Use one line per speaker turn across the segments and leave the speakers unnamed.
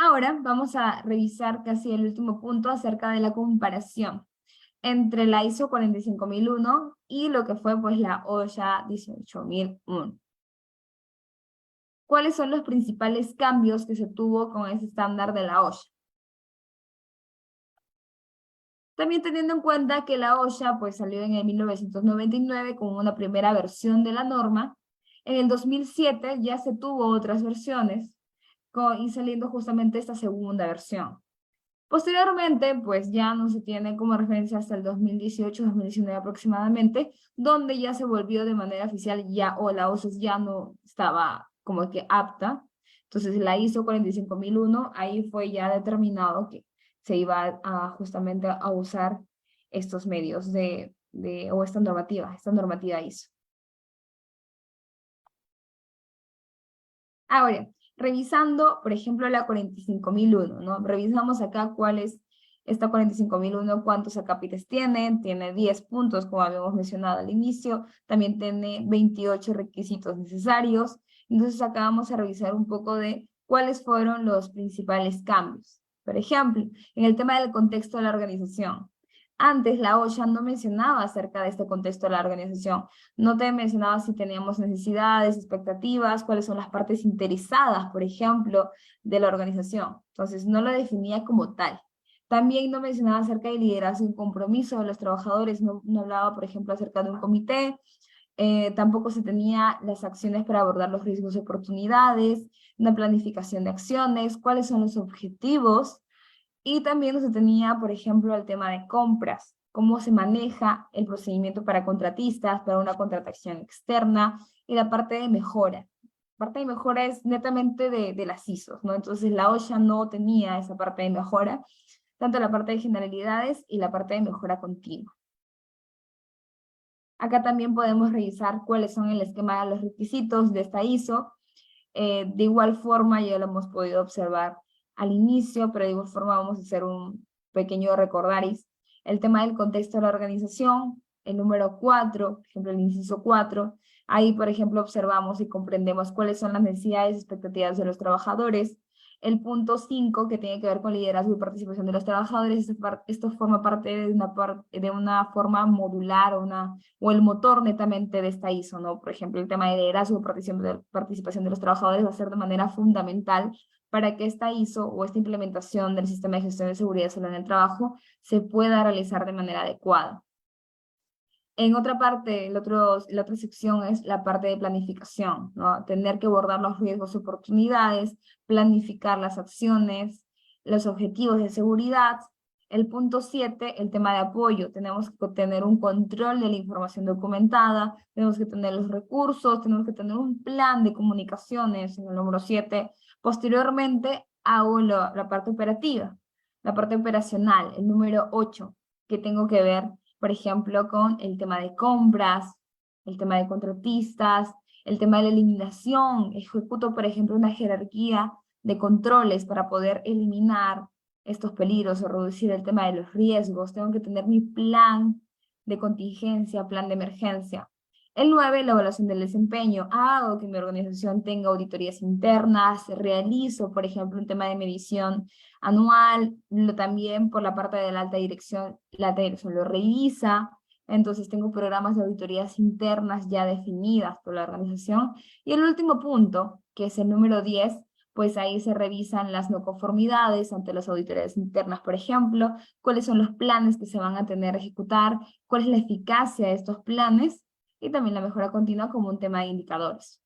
Ahora vamos a revisar casi el último punto acerca de la comparación entre la ISO 45001 y lo que fue pues la OSHA 18001. ¿Cuáles son los principales cambios que se tuvo con ese estándar de la OSHA? También teniendo en cuenta que la OSHA pues salió en el 1999 con una primera versión de la norma, en el 2007 ya se tuvo otras versiones y saliendo justamente esta segunda versión. Posteriormente, pues ya no se tiene como referencia hasta el 2018-2019 aproximadamente, donde ya se volvió de manera oficial ya, o la OSHA ya no estaba como que apta. Entonces la ISO 45001, ahí fue ya determinado que se iba a justamente a usar estos medios o esta normativa ISO. Ahora, revisando, por ejemplo, la 45001, ¿no? Revisamos acá cuál es esta 45001, cuántos acápites tiene. Tiene 10 puntos, como habíamos mencionado al inicio. También tiene 28 requisitos necesarios. Entonces acá vamos a revisar un poco de cuáles fueron los principales cambios. Por ejemplo, en el tema del contexto de la organización. Antes la OSHA no mencionaba acerca de este contexto de la organización. No te mencionaba si teníamos necesidades, expectativas, cuáles son las partes interesadas, por ejemplo, de la organización. Entonces, no lo definía como tal. También no mencionaba acerca del liderazgo y compromiso de los trabajadores, no hablaba, por ejemplo, acerca de un comité, tampoco se tenía las acciones para abordar los riesgos y oportunidades, una planificación de acciones, cuáles son los objetivos, y también se tenía, por ejemplo, el tema de compras, cómo se maneja el procedimiento para contratistas, para una contratación externa, y la parte de mejora. La parte de mejora es netamente de las ISOs, ¿no? Entonces la OSHA no tenía esa parte de mejora, tanto la parte de generalidades y la parte de mejora continua. Acá también podemos revisar cuáles son el esquema de los requisitos de esta ISO. De igual forma, ya lo hemos podido observar al inicio, pero de igual forma vamos a hacer un pequeño recordaris. El tema del contexto de la organización, el número 4, por ejemplo, el inciso 4, ahí, por ejemplo, observamos y comprendemos cuáles son las necesidades y expectativas de los trabajadores. El punto 5, que tiene que ver con liderazgo y participación de los trabajadores, esto forma parte de una forma modular o el motor netamente de esta ISO, ¿no? Por ejemplo, el tema de liderazgo y participación de los trabajadores va a ser de manera fundamental para que esta ISO o esta implementación del sistema de gestión de seguridad y salud en el trabajo se pueda realizar de manera adecuada. En otra parte, la otra sección es la parte de planificación, ¿no? Tener que abordar los riesgos y oportunidades, planificar las acciones, los objetivos de seguridad. El punto 7, el tema de apoyo. Tenemos que tener un control de la información documentada, tenemos que tener los recursos, tenemos que tener un plan de comunicaciones en el número 7. Posteriormente, hago la parte operativa, la parte operacional, el número 8, que tengo que ver por ejemplo, con el tema de compras, el tema de contratistas, el tema de la eliminación. Ejecuto, por ejemplo, una jerarquía de controles para poder eliminar estos peligros o reducir el tema de los riesgos. Tengo que tener mi plan de contingencia, plan de emergencia. El 9, la evaluación del desempeño. Hago que mi organización tenga auditorías internas, realizo, por ejemplo, un tema de medición anual, también por la parte de la alta dirección lo revisa. Entonces tengo programas de auditorías internas ya definidas por la organización. Y el último punto, que es el número 10, pues ahí se revisan las no conformidades ante las auditorías internas, por ejemplo, cuáles son los planes que se van a tener a ejecutar, cuál es la eficacia de estos planes, y también la mejora continua como un tema de indicadores.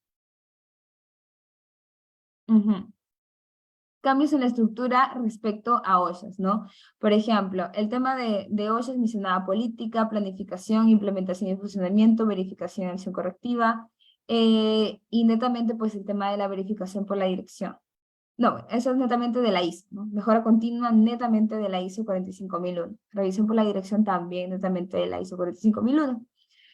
Cambios en la estructura respecto a OSHAs, ¿no? Por ejemplo, el tema de OSHAs mencionaba política, planificación, implementación y funcionamiento, verificación y acción correctiva, y netamente pues el tema de la verificación por la dirección. No, eso es netamente de la ISO, ¿no? Mejora continua netamente de la ISO 45001. Revisión por la dirección también netamente de la ISO 45001.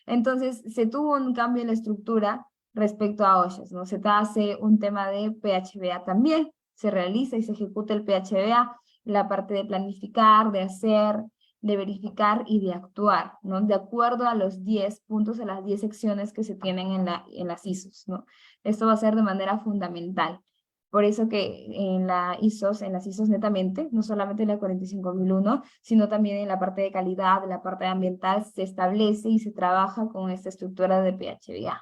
Entonces, se tuvo un cambio en la estructura respecto a OSHAs, ¿no? Se hace un tema de PHBA también, se realiza y se ejecuta el PHBA, la parte de planificar, de hacer, de verificar y de actuar, ¿no? De acuerdo a los 10 puntos, a las 10 secciones que se tienen en las ISOs, ¿no? Esto va a ser de manera fundamental. Por eso que en las ISOs netamente, no solamente en la 45001, sino también en la parte de calidad, en la parte ambiental, se establece y se trabaja con esta estructura de PHBA.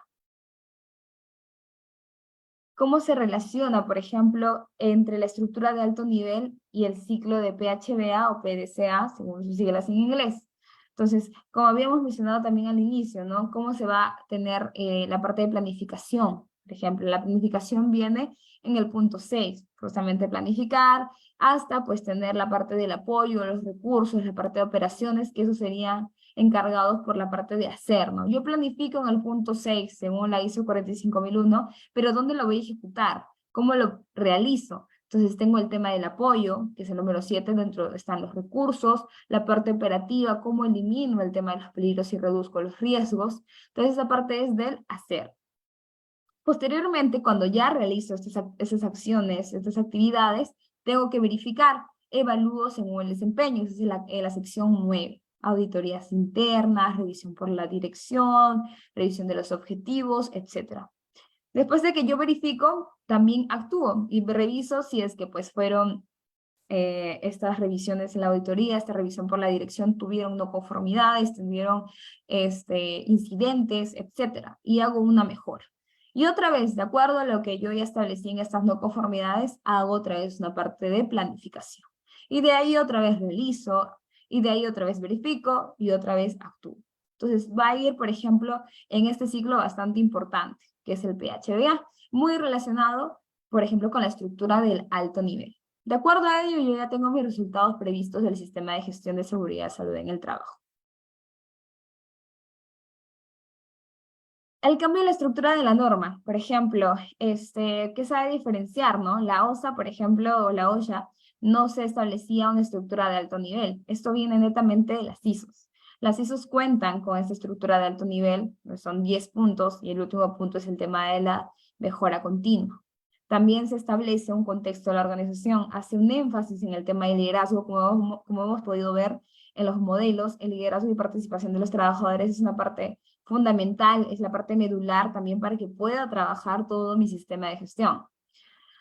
¿Cómo se relaciona, por ejemplo, entre la estructura de alto nivel y el ciclo de PHBA o PDCA, según sus siglas en inglés? Entonces, como habíamos mencionado también al inicio, ¿no? ¿Cómo se va a tener la parte de planificación? Por ejemplo, la planificación viene en el punto 6, justamente planificar, hasta pues tener la parte del apoyo, los recursos, la parte de operaciones, que eso serían encargados por la parte de hacer, ¿no? Yo planifico en el punto 6, según la ISO 45001, pero ¿dónde lo voy a ejecutar? ¿Cómo lo realizo? Entonces tengo el tema del apoyo, que es el número 7, dentro están los recursos, la parte operativa, cómo elimino el tema de los peligros y reduzco los riesgos. Entonces esa parte es del hacer. Posteriormente, cuando ya realizo estas acciones, estas actividades, tengo que verificar, evalúo según el desempeño, esa es la sección 9. Auditorías internas, revisión por la dirección, revisión de los objetivos, etc. Después de que yo verifico, también actúo y reviso si es que pues fueron estas revisiones en la auditoría, esta revisión por la dirección tuvieron no conformidades, tuvieron incidentes, etc. Y hago una mejora. Y otra vez, de acuerdo a lo que yo ya establecí en estas no conformidades, hago otra vez una parte de planificación. Y de ahí otra vez realizo, y de ahí otra vez verifico, y otra vez actúo. Entonces va a ir, por ejemplo, en este ciclo bastante importante, que es el PHBA, muy relacionado, por ejemplo, con la estructura del alto nivel. De acuerdo a ello, yo ya tengo mis resultados previstos del sistema de gestión de seguridad y salud en el trabajo. El cambio en la estructura de la norma, por ejemplo, ¿qué sabe diferenciar, no? La OSA, por ejemplo, o la OSHA, no se establecía una estructura de alto nivel. Esto viene netamente de las ISOs. Las ISOs cuentan con esta estructura de alto nivel, son 10 puntos, y el último punto es el tema de la mejora continua. También se establece un contexto de la organización, hace un énfasis en el tema del liderazgo, como hemos podido ver en los modelos. El liderazgo y participación de los trabajadores es una parte fundamental, es la parte medular también para que pueda trabajar todo mi sistema de gestión.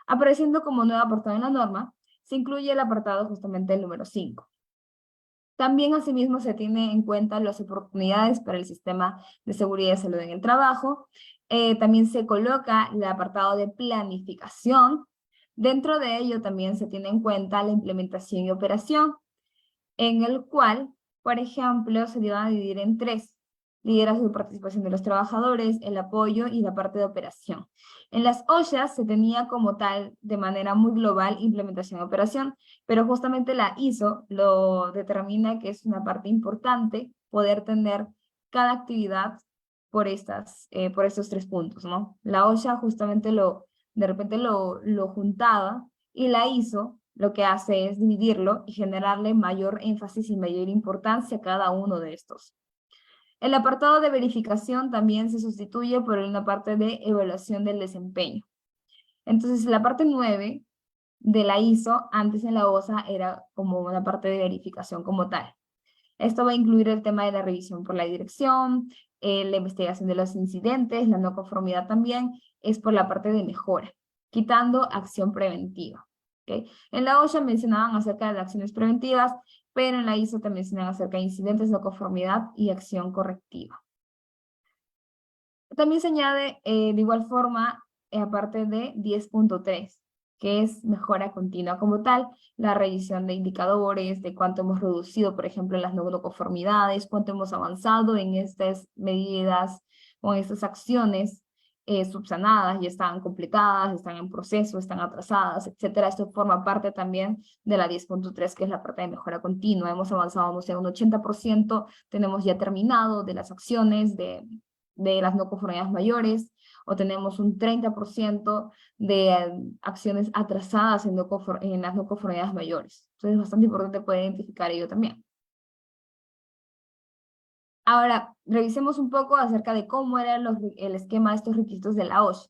Apareciendo como nuevo apartado en la norma, se incluye el apartado justamente el número 5. También asimismo se tiene en cuenta las oportunidades para el sistema de seguridad y salud en el trabajo. También se coloca el apartado de planificación. Dentro de ello también se tiene en cuenta la implementación y operación, en el cual, por ejemplo, se iban a dividir en 3. Liderazgo y participación de los trabajadores, el apoyo y la parte de operación. En las OSHAs se tenía como tal, de manera muy global, implementación y operación, pero justamente la ISO lo determina que es una parte importante poder tener cada actividad por estos 3 puntos, ¿no? La OSHA justamente de repente lo juntaba, y la ISO lo que hace es dividirlo y generarle mayor énfasis y mayor importancia a cada uno de estos. El apartado de verificación también se sustituye por una parte de evaluación del desempeño. Entonces, la parte 9 de la ISO, antes en la OSA, era como una parte de verificación como tal. Esto va a incluir el tema de la revisión por la dirección, la investigación de los incidentes, la no conformidad también, es por la parte de mejora, quitando acción preventiva. ¿Okay? En la OSHA mencionaban acerca de las acciones preventivas, pero en la ISO también mencionan acerca de incidentes, no conformidad y acción correctiva. También se añade de igual forma, aparte de 10.3, que es mejora continua como tal, la revisión de indicadores, de cuánto hemos reducido, por ejemplo, las no conformidades, cuánto hemos avanzado en estas medidas o en estas acciones subsanadas, ya están completadas, están en proceso, están atrasadas, etcétera. Esto forma parte también de la 10.3, que es la parte de mejora continua. Hemos avanzado, no sé, un 80%, tenemos ya terminado de las acciones de las no conformidades mayores, o tenemos un 30% de acciones atrasadas en las no conformidades mayores. Entonces es bastante importante poder identificar ello también. Ahora, revisemos un poco acerca de cómo era el esquema de estos requisitos de la OSHA,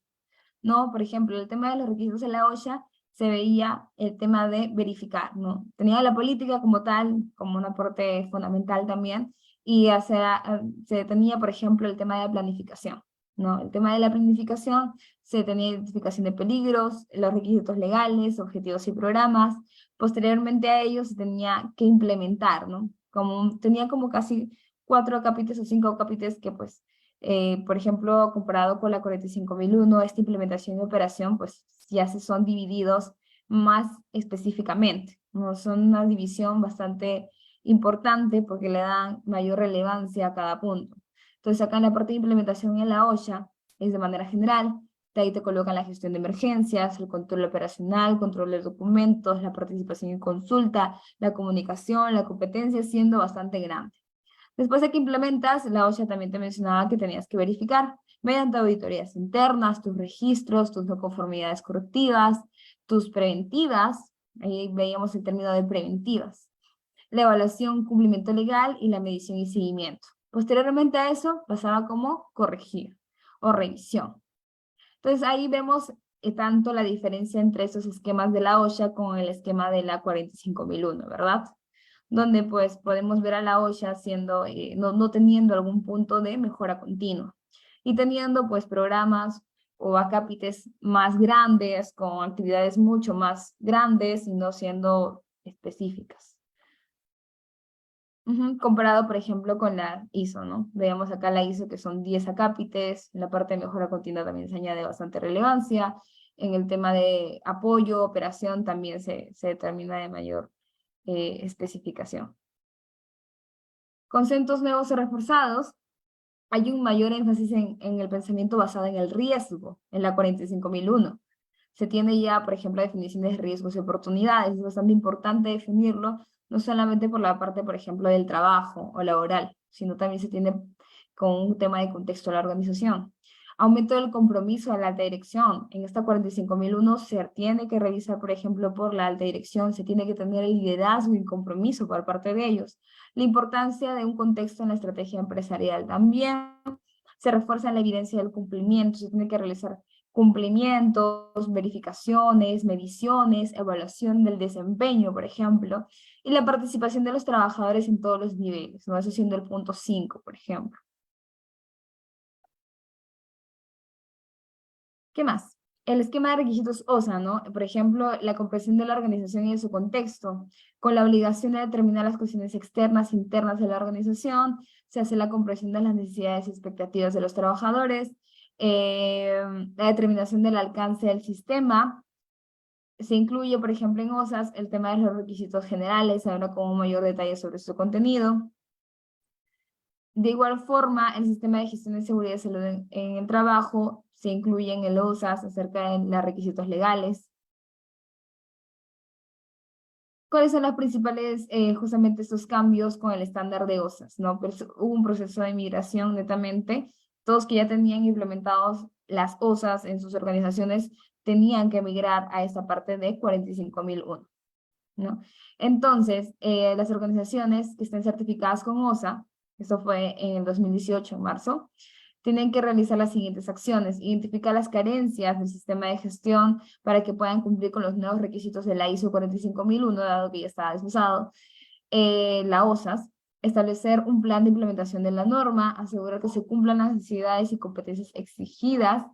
¿no? Por ejemplo, el tema de los requisitos de la OSHA se veía el tema de verificar, ¿no? Tenía la política como tal, como un aporte fundamental también, y se tenía, por ejemplo, el tema de planificación. ¿no? El tema de la planificación, se tenía identificación de peligros, los requisitos legales, objetivos y programas. Posteriormente a ello se tenía que implementar, ¿no? Tenía como casi 4 capítulos o 5 capítulos que pues, por ejemplo, comparado con la 45001, esta implementación y operación pues ya se son divididos más específicamente, ¿no? Son una división bastante importante porque le dan mayor relevancia a cada punto. Entonces acá en la parte de implementación en la OSHA es de manera general, de ahí te colocan la gestión de emergencias, el control operacional, control de documentos, la participación en consulta, la comunicación, la competencia, siendo bastante grande. Después de que implementas, la OSHA también te mencionaba que tenías que verificar mediante auditorías internas, tus registros, tus no conformidades correctivas, tus preventivas, ahí veíamos el término de preventivas, la evaluación, cumplimiento legal y la medición y seguimiento. Posteriormente a eso pasaba como corregir o revisión. Entonces ahí vemos tanto la diferencia entre esos esquemas de la OSHA con el esquema de la 45001, ¿verdad? Donde pues podemos ver a la OSHA siendo, no teniendo algún punto de mejora continua y teniendo pues programas o acápites más grandes con actividades mucho más grandes y no siendo específicas. Comparado, por ejemplo, con la ISO, ¿no? Veamos acá la ISO que son 10 acápites, en la parte de mejora continua también se añade bastante relevancia, en el tema de apoyo, operación también se determina de mayor especificación. Conceptos nuevos o reforzados, hay un mayor énfasis en el pensamiento basado en el riesgo, en la 45001. Se tiene ya, por ejemplo, definiciones de riesgos y oportunidades. Es bastante importante definirlo, no solamente por la parte, por ejemplo, del trabajo o laboral, sino también se tiene con un tema de contexto de la organización. Aumento del compromiso a la alta dirección. En esta 45001 se tiene que revisar, por ejemplo, por la alta dirección, se tiene que tener el liderazgo y compromiso por parte de ellos. La importancia de un contexto en la estrategia empresarial. También se refuerza la evidencia del cumplimiento, se tiene que realizar cumplimientos, verificaciones, mediciones, evaluación del desempeño, por ejemplo, y la participación de los trabajadores en todos los niveles, ¿no? Eso siendo el punto 5, por ejemplo. ¿Qué más? El esquema de requisitos OSA, ¿no? Por ejemplo, la comprensión de la organización y de su contexto, con la obligación de determinar las cuestiones externas e internas de la organización, se hace la comprensión de las necesidades y expectativas de los trabajadores, la determinación del alcance del sistema, se incluye, por ejemplo, en OSAS el tema de los requisitos generales, ahora con un mayor detalle sobre su contenido. De igual forma, el sistema de gestión de seguridad y salud en el trabajo se incluye en el OSAS acerca de los requisitos legales. ¿Cuáles son los principales, justamente estos cambios con el estándar de OSAS? ¿No? Pues, hubo un proceso de migración netamente, todos que ya tenían implementados las OSAS en sus organizaciones tenían que migrar a esta parte de 45001, ¿no? Entonces, las organizaciones que estén certificadas con OSA, eso fue en el 2018, en marzo, tienen que realizar las siguientes acciones: identificar las carencias del sistema de gestión para que puedan cumplir con los nuevos requisitos de la ISO 45001, dado que ya estaba desfasado, la OSAS, establecer un plan de implementación de la norma, asegurar que se cumplan las necesidades y competencias exigidas,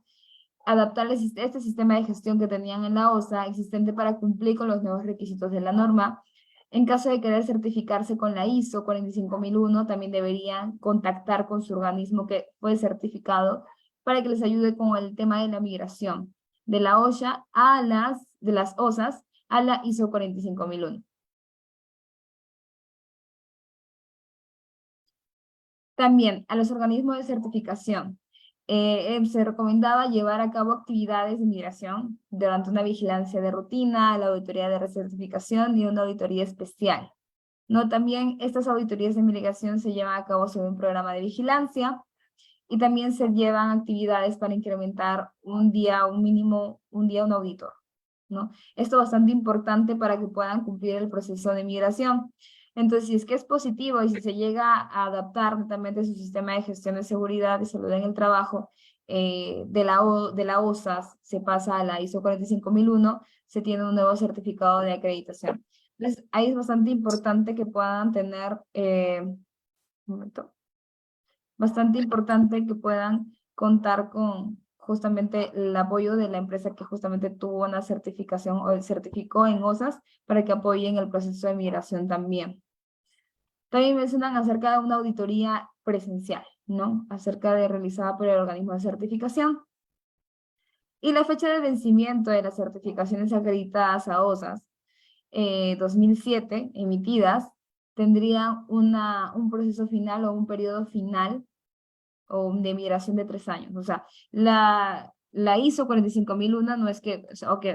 adaptar este sistema de gestión que tenían en la OSA existente para cumplir con los nuevos requisitos de la norma. En caso de querer certificarse con la ISO 45001, también deberían contactar con su organismo que fue certificado para que les ayude con el tema de la migración de la OSHA de las OSAS a la ISO 45001. También a los organismos de certificación. Se recomendaba llevar a cabo actividades de migración durante una vigilancia de rutina, la auditoría de recertificación y una auditoría especial. ¿No? También estas auditorías de migración se llevan a cabo sobre un programa de vigilancia y también se llevan actividades para incrementar un día un auditor, ¿no? Esto es bastante importante para que puedan cumplir el proceso de migración. Entonces, si es que es positivo y si se llega a adaptar netamente su sistema de gestión de seguridad y salud en el trabajo, de la OSAS se pasa a la ISO 45001, se tiene un nuevo certificado de acreditación. Entonces, ahí es bastante importante que puedan tener, un momento, bastante importante que puedan contar con justamente el apoyo de la empresa que justamente tuvo una certificación o certificó en OSAS para que apoyen el proceso de migración también. También mencionan acerca de una auditoría presencial, ¿no? Acerca de realizada por el organismo de certificación. Y la fecha de vencimiento de las certificaciones acreditadas a OSAS 2007 emitidas tendría un proceso final o un periodo final o de migración de 3 años. O sea, la ISO 45001 no es que, o sea, ok,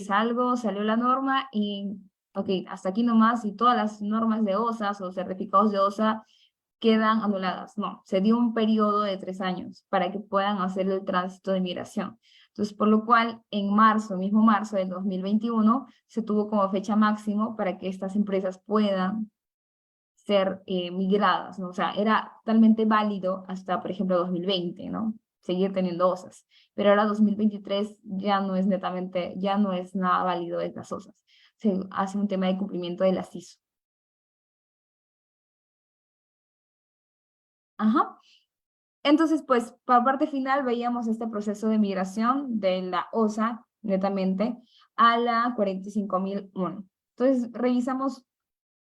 salgo, salió la norma y, ok, hasta aquí nomás y todas las normas de OSAS o certificados de OSA quedan anuladas. No, se dio un periodo de 3 años para que puedan hacer el tránsito de migración. Entonces, por lo cual, en marzo, mismo marzo del 2021, se tuvo como fecha máximo para que estas empresas puedan ser migradas, ¿no? O sea, era totalmente válido hasta, por ejemplo, 2020, ¿no? Seguir teniendo OSAS. Pero ahora 2023 ya no es netamente, ya no es nada válido estas OSAS. Se hace un tema de cumplimiento de las ISO. Ajá. Entonces, pues, por parte final veíamos este proceso de migración de la OSA, netamente, a la 45001. Entonces, revisamos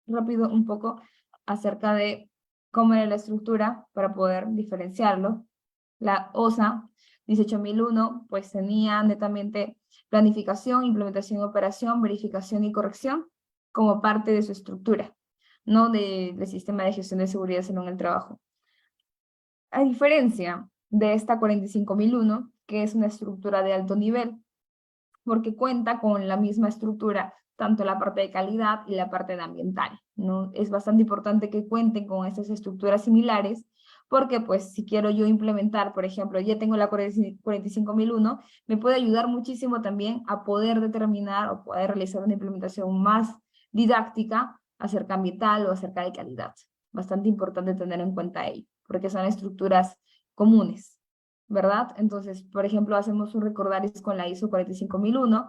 rápido un poco acerca de cómo era la estructura para poder diferenciarlo. La OSA 18001 pues tenía netamente planificación, implementación, operación, verificación y corrección como parte de su estructura, no del sistema de gestión de seguridad sino en el trabajo. A diferencia de esta 45001, que es una estructura de alto nivel, porque cuenta con la misma estructura, tanto la parte de calidad y la parte de ambiental, ¿no? Es bastante importante que cuenten con estas estructuras similares, porque pues si quiero yo implementar, por ejemplo, ya tengo la 45001, me puede ayudar muchísimo también a poder determinar o poder realizar una implementación más didáctica acerca ambiental o acerca de calidad. Bastante importante tener en cuenta ello, porque son estructuras comunes. ¿Verdad? Entonces, por ejemplo, hacemos un recordaris con la ISO 45001,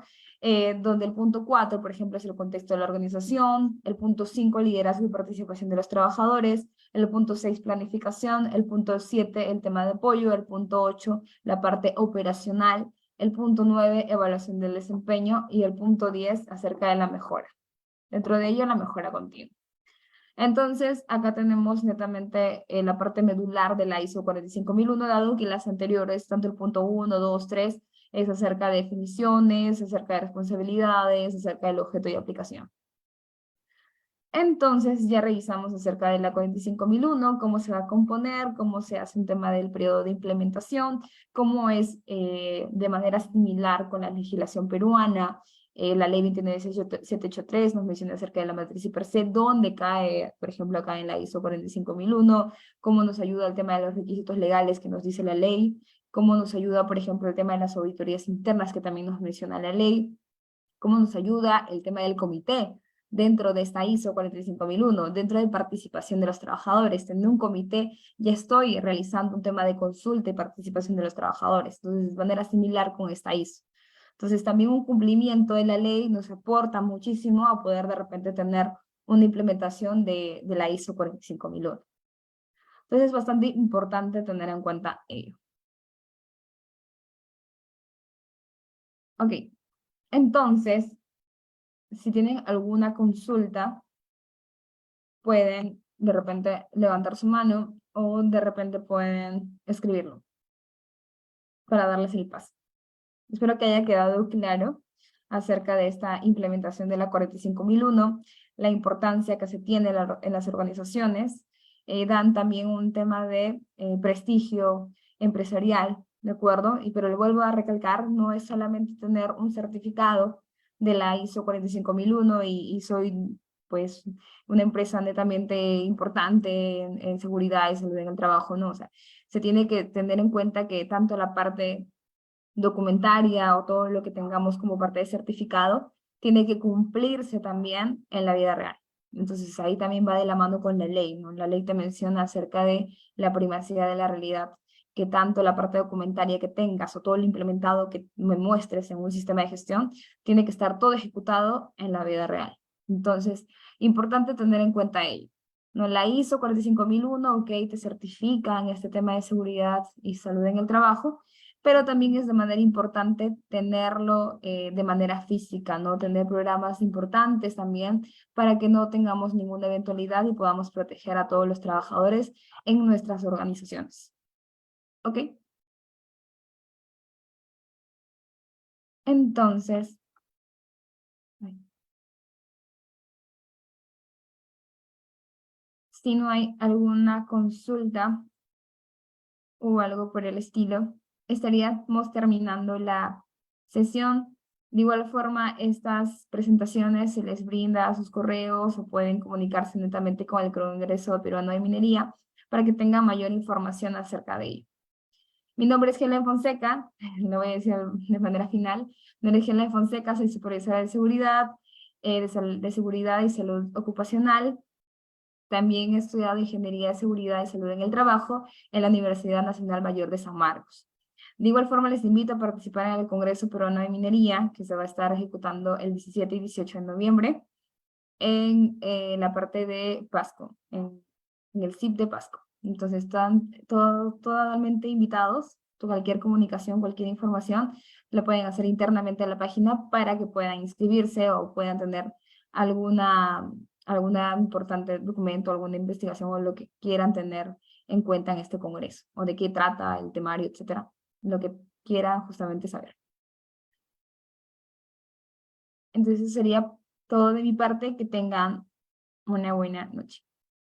donde el punto 4, por ejemplo, es el contexto de la organización, el punto 5, liderazgo y participación de los trabajadores, el punto 6, planificación, el punto 7, el tema de apoyo, el punto 8, la parte operacional, el punto 9, evaluación del desempeño, y el punto 10, acerca de la mejora. Dentro de ello, la mejora continua. Entonces, acá tenemos netamente la parte medular de la ISO 45001, dado que las anteriores, tanto el punto 1, 2, 3, es acerca de definiciones, acerca de responsabilidades, acerca del objeto y aplicación. Entonces, ya revisamos acerca de la 45001, cómo se va a componer, cómo se hace un tema del periodo de implementación, cómo es de manera similar con la legislación peruana. La ley 29783 nos menciona acerca de la matriz y per se, dónde cae, por ejemplo, acá en la ISO 45001, cómo nos ayuda el tema de los requisitos legales que nos dice la ley, cómo nos ayuda, por ejemplo, el tema de las auditorías internas que también nos menciona la ley, cómo nos ayuda el tema del comité dentro de esta ISO 45001, dentro de participación de los trabajadores. Teniendo un comité, ya estoy realizando un tema de consulta y participación de los trabajadores. Entonces, de manera similar con esta ISO. Entonces, también un cumplimiento de la ley nos aporta muchísimo a poder de repente tener una implementación de la ISO 45001. Entonces, es bastante importante tener en cuenta ello. Ok, entonces, si tienen alguna consulta, pueden de repente levantar su mano o de repente pueden escribirlo para darles el paso. Espero que haya quedado claro acerca de esta implementación de la 45001, la importancia que se tiene en las organizaciones. Dan también un tema de prestigio empresarial, ¿de acuerdo? Pero le vuelvo a recalcar, no es solamente tener un certificado de la ISO 45001 y soy pues una empresa netamente importante en seguridad y salud en el trabajo, no, o sea, se tiene que tener en cuenta que tanto la parte documentaria o todo lo que tengamos como parte de certificado, tiene que cumplirse también en la vida real. Entonces ahí también va de la mano con la ley, ¿no? La ley te menciona acerca de la primacidad de la realidad, que tanto la parte documentaria que tengas o todo lo implementado que me muestres en un sistema de gestión, tiene que estar todo ejecutado en la vida real. Entonces, importante tener en cuenta ello. ¿no? La ISO 45001, ok, te certifican este tema de seguridad y salud en el trabajo, pero también es de manera importante tenerlo de manera física, ¿no? Tener programas importantes también para que no tengamos ninguna eventualidad y podamos proteger a todos los trabajadores en nuestras organizaciones. ¿Ok? Entonces, si no hay alguna consulta o algo por el estilo, estaríamos terminando la sesión. De igual forma, estas presentaciones se les brinda a sus correos o pueden comunicarse netamente con el Congreso Peruano de Minería para que tengan mayor información acerca de ello. Mi nombre es Helen Fonseca, lo voy a decir de manera final. Mi nombre es Helen Fonseca, soy supervisora de seguridad, de seguridad y salud ocupacional. También he estudiado Ingeniería de Seguridad y Salud en el Trabajo en la Universidad Nacional Mayor de San Marcos. De igual forma, les invito a participar en el Congreso Peruano de Minería, que se va a estar ejecutando el 17 y 18 de noviembre en la parte de Pasco, en el CIP de Pasco. Entonces, están totalmente invitados. Cualquier comunicación, cualquier información, la pueden hacer internamente en la página para que puedan inscribirse o puedan tener alguna importante documento, alguna investigación o lo que quieran tener en cuenta en este congreso, o de qué trata el temario, etcétera, lo que quieran justamente saber. Entonces sería todo de mi parte, que tengan una buena noche.